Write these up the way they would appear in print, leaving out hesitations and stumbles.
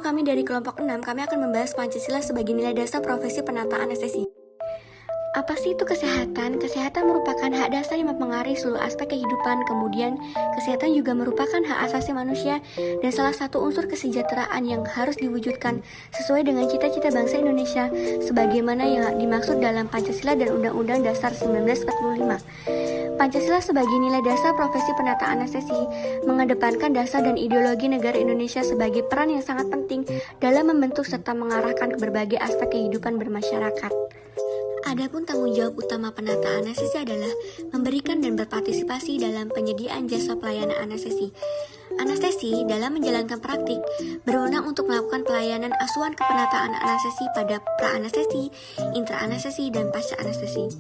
kami dari kelompok 6, kami akan membahas Pancasila sebagai nilai dasar profesi penataan anestesi. Apa sih itu kesehatan? Kesehatan merupakan hak dasar yang mempengaruhi seluruh aspek kehidupan. Kemudian, kesehatan juga merupakan hak asasi manusia dan salah satu unsur kesejahteraan yang harus diwujudkan sesuai dengan cita-cita bangsa Indonesia sebagaimana yang dimaksud dalam Pancasila dan Undang-Undang Dasar 1945. Pancasila sebagai nilai dasar profesi penataan anestesi mengedepankan dasar dan ideologi negara Indonesia sebagai peran yang sangat penting dalam membentuk serta mengarahkan ke berbagai aspek kehidupan bermasyarakat. Adapun tanggung jawab utama penata anestesi adalah memberikan dan berpartisipasi dalam penyediaan jasa pelayanan anestesi. Anestesi dalam menjalankan praktik berwenang untuk melakukan pelayanan asuhan kepenataan anestesi pada pra-anestesi, intra-anestesi, dan pasca-anestesi.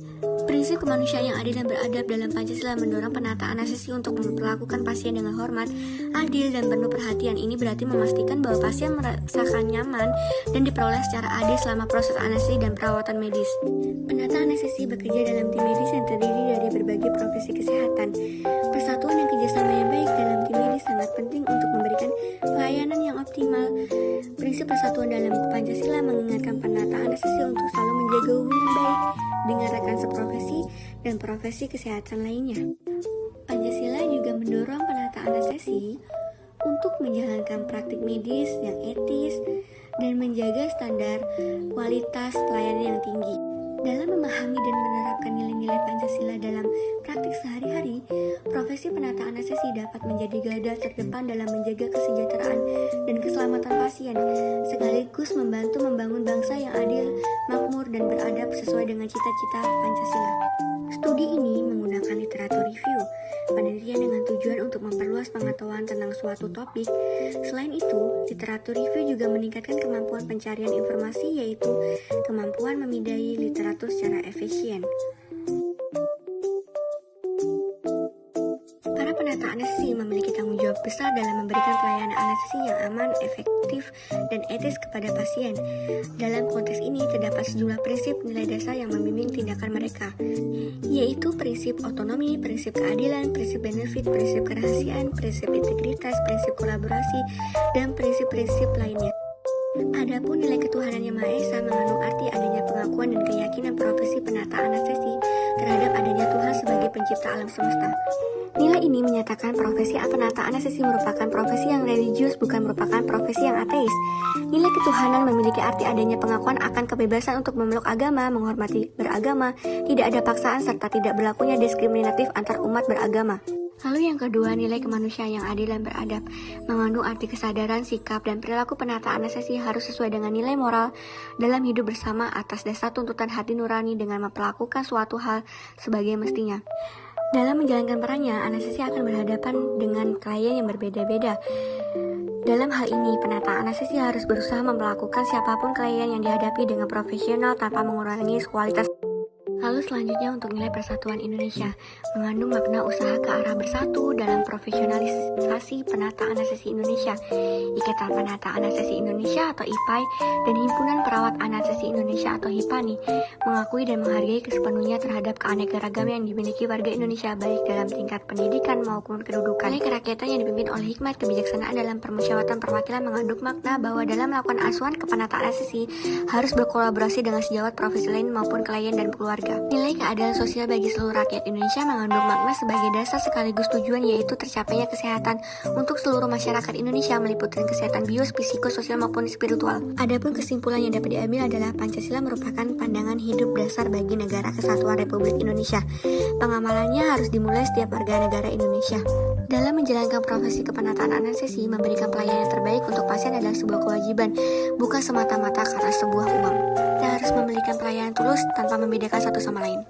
Prinsip kemanusiaan yang adil dan beradab dalam Pancasila mendorong penataan anestesi untuk memperlakukan pasien dengan hormat, adil, dan penuh perhatian. Ini berarti memastikan bahwa pasien merasakan nyaman dan diperoleh secara adil selama proses anestesi dan perawatan medis. Penata anestesi bekerja dalam tim medis yang terdiri dari berbagai profesi kesehatan. Persatuan dan kerjasama yang baik dalam tim medis sangat penting untuk memberikan pelayanan yang optimal. Prinsip persatuan dalam Pancasila mengingatkan penata anestesi untuk selalu menjaga hubungan baik dengan rekan seprofesi dan profesi kesehatan lainnya. Pancasila juga mendorong penata anestesi untuk menjalankan praktik medis yang etis dan menjaga standar kualitas pelayanan yang tinggi. Dalam memahami dan menerapkan nilai-nilai Pancasila dalam praktik sehari-hari, profesi penata anestesi dapat menjadi garda terdepan dalam menjaga kesejahteraan dan keselamatan pasien, sekaligus membantu membangun bangsa yang adil, makmur, dan beradab sesuai dengan cita-cita Pancasila. Studi ini menggunakan literatur review, penelitian dengan tujuan untuk memperluas pengetahuan tentang suatu topik. Selain itu, literatur review juga meningkatkan kemampuan pencarian informasi, yaitu kemampuan memindai literatur secara efisien. Para penata anestesi memiliki tanggung jawab besar dalam memberikan pelayanan anestesi yang aman, efektif, dan etis kepada pasien. Dalam konteks ini terdapat sejumlah prinsip nilai dasar yang membimbing tindakan mereka, yaitu prinsip otonomi, prinsip keadilan, prinsip benefit, prinsip kerahasiaan, prinsip integritas, prinsip kolaborasi, dan prinsip-prinsip lainnya. Adapun nilai ketuhanan yang Maha Esa mengandung arti adanya pengakuan dan keyakinan profesi penata anestesi terhadap adanya Tuhan sebagai pencipta alam semesta. Nilai ini menyatakan profesi penata anestesi merupakan profesi yang religius, bukan merupakan profesi yang ateis. Nilai ketuhanan memiliki arti adanya pengakuan akan kebebasan untuk memeluk agama, menghormati beragama, tidak ada paksaan, serta tidak berlakunya diskriminatif antar umat beragama. Lalu yang kedua, nilai kemanusiaan yang adil dan beradab mengandung arti kesadaran, sikap, dan perilaku penata anestesi harus sesuai dengan nilai moral dalam hidup bersama atas dasar tuntutan hati nurani dengan memperlakukan suatu hal sebagai mestinya. Dalam menjalankan perannya, anestesi akan berhadapan dengan klien yang berbeda-beda. Dalam hal ini, penata anestesi harus berusaha memperlakukan siapapun klien yang dihadapi dengan profesional tanpa mengurangi kualitas. Lalu selanjutnya untuk nilai persatuan Indonesia mengandung makna usaha ke arah bersatu dalam profesionalisasi penata anestesi Indonesia. Ikatan Penata Anestesi Indonesia atau IPAI dan Himpunan Perawat Anestesi Indonesia atau HIPANI mengakui dan menghargai sepenuhnya terhadap keanekaragaman yang dimiliki warga Indonesia baik dalam tingkat pendidikan maupun kedudukan. Nilai kerakyatan yang dipimpin oleh hikmat kebijaksanaan dalam permusyawaratan perwakilan mengandung makna bahwa dalam melakukan asuhan ke penata anestesi harus berkolaborasi dengan sejawat profesi lain maupun klien dan keluarga. Nilai keadilan sosial bagi seluruh rakyat Indonesia mengandung makna sebagai dasar sekaligus tujuan, yaitu tercapainya kesehatan untuk seluruh masyarakat Indonesia meliputi kesehatan bios, psikososial maupun spiritual. Adapun kesimpulan yang dapat diambil adalah Pancasila merupakan pandangan hidup dasar bagi negara kesatuan Republik Indonesia. Pengamalannya harus dimulai setiap warga negara Indonesia. Dalam menjalankan profesi kepenataan anestesi, memberikan pelayanan yang terbaik untuk pasien adalah sebuah kewajiban, bukan semata-mata karena sebuah uang. Kita harus memberikan pelayanan tulus tanpa membedakan satu sama lain.